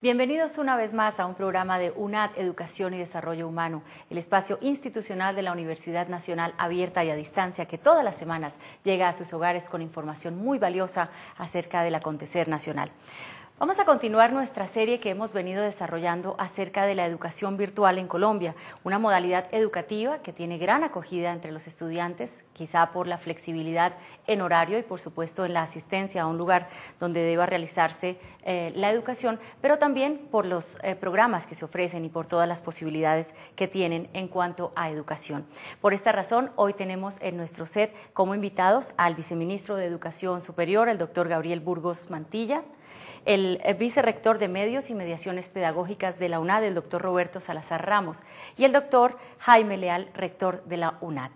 Bienvenidos una vez más a un programa de UNAD, Educación y Desarrollo Humano, el espacio institucional de la Universidad Nacional abierta y a distancia que todas las semanas llega a sus hogares con información muy valiosa acerca del acontecer nacional. Vamos a continuar nuestra serie que hemos venido desarrollando acerca de la educación virtual en Colombia, una modalidad educativa que tiene gran acogida entre los estudiantes, quizá por la flexibilidad en horario y por supuesto en la asistencia a un lugar donde deba realizarse la educación, pero también por los programas que se ofrecen y por todas las posibilidades que tienen en cuanto a educación. Por esta razón, hoy tenemos en nuestro set como invitados al viceministro de Educación Superior, el doctor Gabriel Burgos Mantilla, el vicerrector de Medios y Mediaciones Pedagógicas de la UNAD, el doctor Roberto Salazar Ramos, y el doctor Jaime Leal, rector de la UNAD.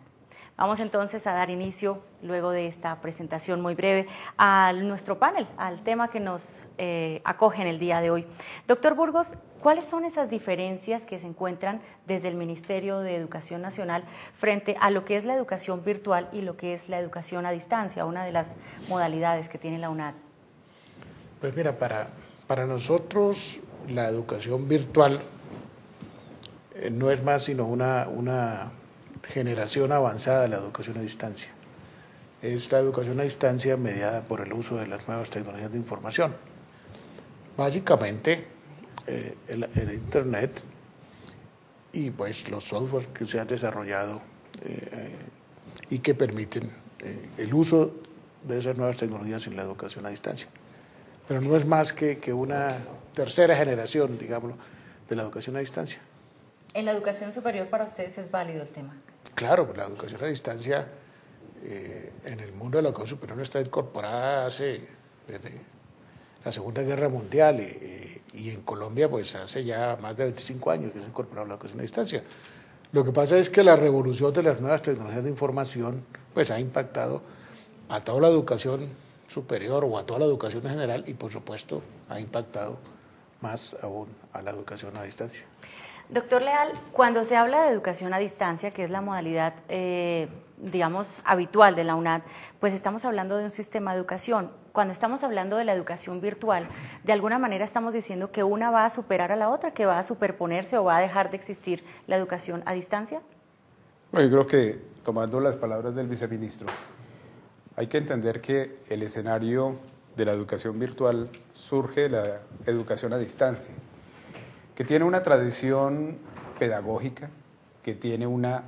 Vamos entonces a dar inicio, luego de esta presentación muy breve, a nuestro panel, al tema que nos acoge en el día de hoy. Doctor Burgos, ¿cuáles son esas diferencias que se encuentran desde el Ministerio de Educación Nacional frente a lo que es la educación virtual y lo que es la educación a distancia, una de las modalidades que tiene la UNAD? Pues mira, para nosotros la educación virtual no es más sino una generación avanzada de la educación a distancia. Es la educación a distancia mediada por el uso de las nuevas tecnologías de información. Básicamente el Internet y pues los softwares que se han desarrollado y que permiten el uso de esas nuevas tecnologías en la educación a distancia. Pero no es más que una tercera generación, digámoslo, de la educación a distancia. ¿En la educación superior para ustedes es válido el tema? Claro, la educación a distancia en el mundo de la educación superior está incorporada desde la Segunda Guerra Mundial y en Colombia pues hace ya más de 25 años que se ha incorporado la educación a distancia. Lo que pasa es que la revolución de las nuevas tecnologías de información pues ha impactado a toda la educación superior o a toda la educación en general y por supuesto ha impactado más aún a la educación a distancia. Doctor Leal, cuando se habla de educación a distancia, que es la modalidad, digamos, habitual de la UNAD, pues estamos hablando de un sistema de educación. Cuando estamos hablando de la educación virtual, de alguna manera estamos diciendo que una va a superar a la otra, que va a superponerse o va a dejar de existir la educación a distancia. Bueno, yo creo que, tomando las palabras del viceministro, hay que entender que el escenario de la educación virtual surge de la educación a distancia, que tiene una tradición pedagógica, que tiene una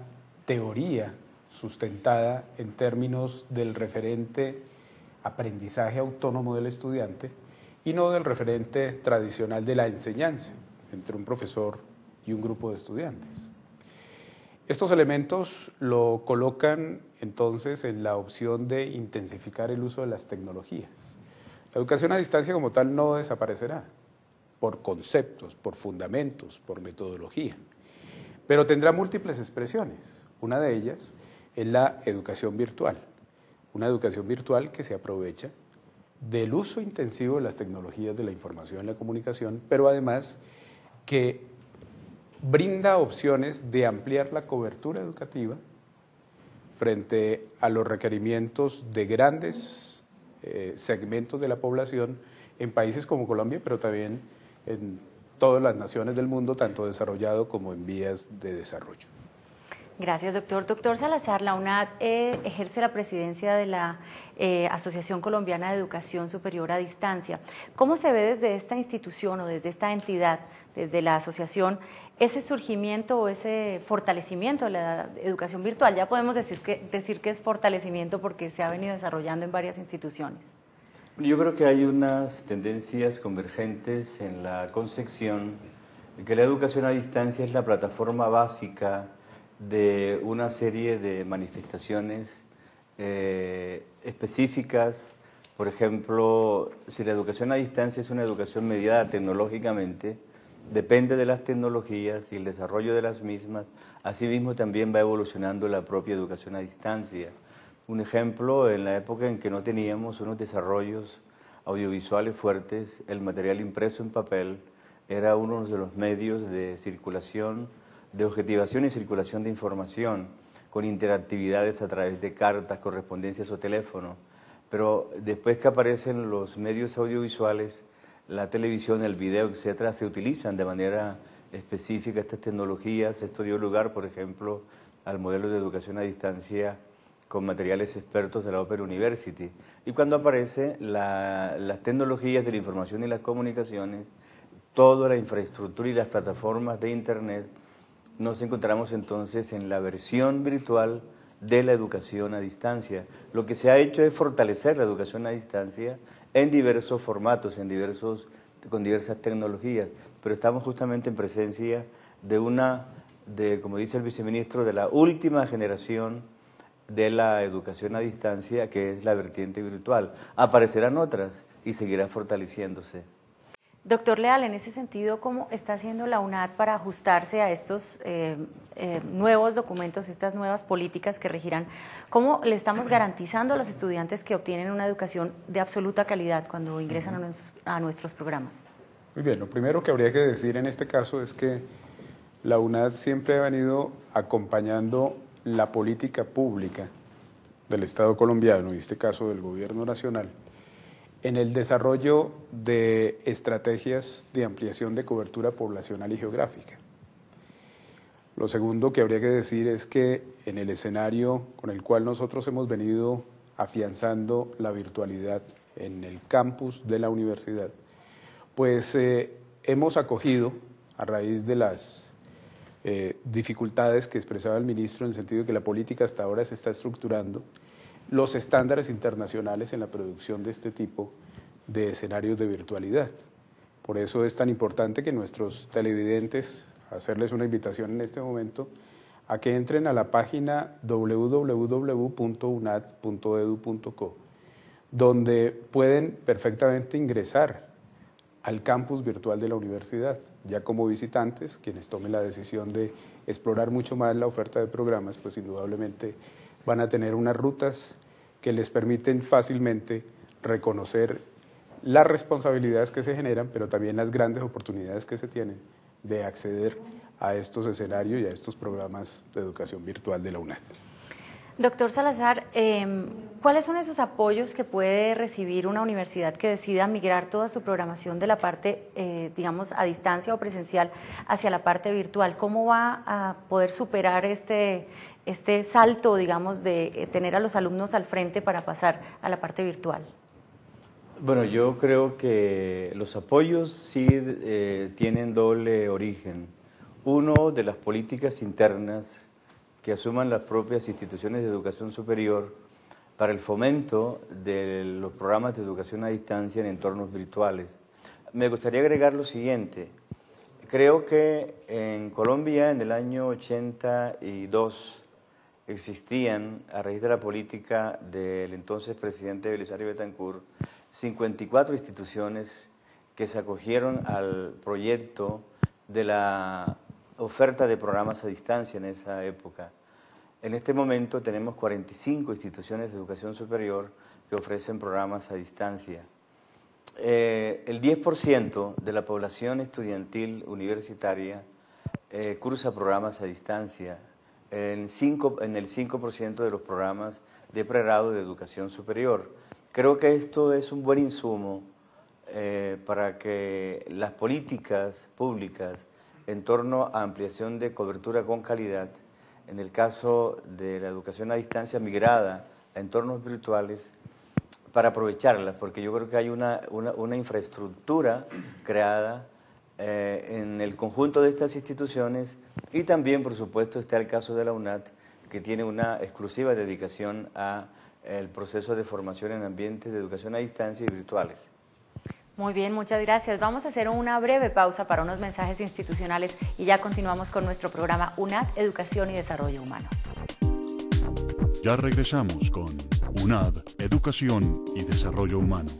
teoría sustentada en términos del referente aprendizaje autónomo del estudiante y no del referente tradicional de la enseñanza entre un profesor y un grupo de estudiantes. Estos elementos lo colocan entonces en la opción de intensificar el uso de las tecnologías. La educación a distancia como tal no desaparecerá por conceptos, por fundamentos, por metodología, pero tendrá múltiples expresiones. Una de ellas es la educación virtual, una educación virtual que se aprovecha del uso intensivo de las tecnologías de la información y la comunicación, pero además que brinda opciones de ampliar la cobertura educativa frente a los requerimientos de grandes segmentos de la población en países como Colombia, pero también en todas las naciones del mundo, tanto desarrollado como en vías de desarrollo. Gracias, doctor. Doctor Salazar, la UNAD ejerce la presidencia de la Asociación Colombiana de Educación Superior a Distancia. ¿Cómo se ve desde esta institución o desde esta entidad, desde la asociación, ese surgimiento o ese fortalecimiento de la educación virtual? Ya podemos decir que es fortalecimiento porque se ha venido desarrollando en varias instituciones. Yo creo que hay unas tendencias convergentes en la concepción de que la educación a distancia es la plataforma básica de una serie de manifestaciones específicas. Por ejemplo, si la educación a distancia es una educación mediada tecnológicamente, depende de las tecnologías y el desarrollo de las mismas, asimismo también va evolucionando la propia educación a distancia. Un ejemplo, en la época en que no teníamos unos desarrollos audiovisuales fuertes, el material impreso en papel era uno de los medios de circulación, de objetivación y circulación de información, con interactividades a través de cartas, correspondencias o teléfono. Pero después que aparecen los medios audiovisuales, la televisión, el video, etcétera, se utilizan de manera específica estas tecnologías. Esto dio lugar, por ejemplo, al modelo de educación a distancia con materiales expertos de la Open University. Y cuando aparece las tecnologías de la información y las comunicaciones, toda la infraestructura y las plataformas de Internet, nos encontramos entonces en la versión virtual de la educación a distancia. Lo que se ha hecho es fortalecer la educación a distancia en diversos formatos, con diversas tecnologías, pero estamos justamente en presencia de, como dice el viceministro, de la última generación de la educación a distancia, que es la vertiente virtual. Aparecerán otras y seguirá fortaleciéndose. Doctor Leal, en ese sentido, ¿cómo está haciendo la UNAD para ajustarse a estos nuevos documentos, estas nuevas políticas que regirán? ¿Cómo le estamos garantizando a los estudiantes que obtienen una educación de absoluta calidad cuando ingresan a nuestros programas? Muy bien, lo primero que habría que decir en este caso es que la UNAD siempre ha venido acompañando la política pública del Estado colombiano, en este caso del Gobierno Nacional, en el desarrollo de estrategias de ampliación de cobertura poblacional y geográfica. Lo segundo que habría que decir es que en el escenario con el cual nosotros hemos venido afianzando la virtualidad en el campus de la universidad, pues hemos acogido, a raíz de las dificultades que expresaba el ministro en el sentido de que la política hasta ahora se está estructurando, los estándares internacionales en la producción de este tipo de escenarios de virtualidad. Por eso es tan importante que nuestros televidentes, hacerles una invitación en este momento, a que entren a la página www.unad.edu.co, donde pueden perfectamente ingresar al campus virtual de la universidad. Ya como visitantes, quienes tomen la decisión de explorar mucho más la oferta de programas, pues indudablemente van a tener unas rutas que les permiten fácilmente reconocer las responsabilidades que se generan, pero también las grandes oportunidades que se tienen de acceder a estos escenarios y a estos programas de educación virtual de la UNAD. Doctor Salazar, ¿cuáles son esos apoyos que puede recibir una universidad que decida migrar toda su programación de la parte, digamos, a distancia o presencial hacia la parte virtual? ¿Cómo va a poder superar este salto, digamos, de tener a los alumnos al frente para pasar a la parte virtual? Bueno, yo creo que los apoyos sí tienen doble origen. Uno, de las políticas internas que asuman las propias instituciones de educación superior para el fomento de los programas de educación a distancia en entornos virtuales. Me gustaría agregar lo siguiente. Creo que en Colombia, en el año 82, existían, a raíz de la política del entonces presidente Belisario Betancur, 54 instituciones que se acogieron al proyecto de la oferta de programas a distancia en esa época. En este momento tenemos 45 instituciones de educación superior que ofrecen programas a distancia. El 10% de la población estudiantil universitaria cursa programas a distancia, en el 5% de los programas de pregrado de educación superior. Creo que esto es un buen insumo para que las políticas públicas en torno a ampliación de cobertura con calidad, en el caso de la educación a distancia migrada a entornos virtuales, para aprovecharlas, porque yo creo que hay una infraestructura creada en el conjunto de estas instituciones, y también, por supuesto, está el caso de la UNAD, que tiene una exclusiva dedicación a el proceso de formación en ambientes de educación a distancia y virtuales. Muy bien, muchas gracias. Vamos a hacer una breve pausa para unos mensajes institucionales y ya continuamos con nuestro programa UNAD, Educación y Desarrollo Humano. Ya regresamos con UNAD, Educación y Desarrollo Humano.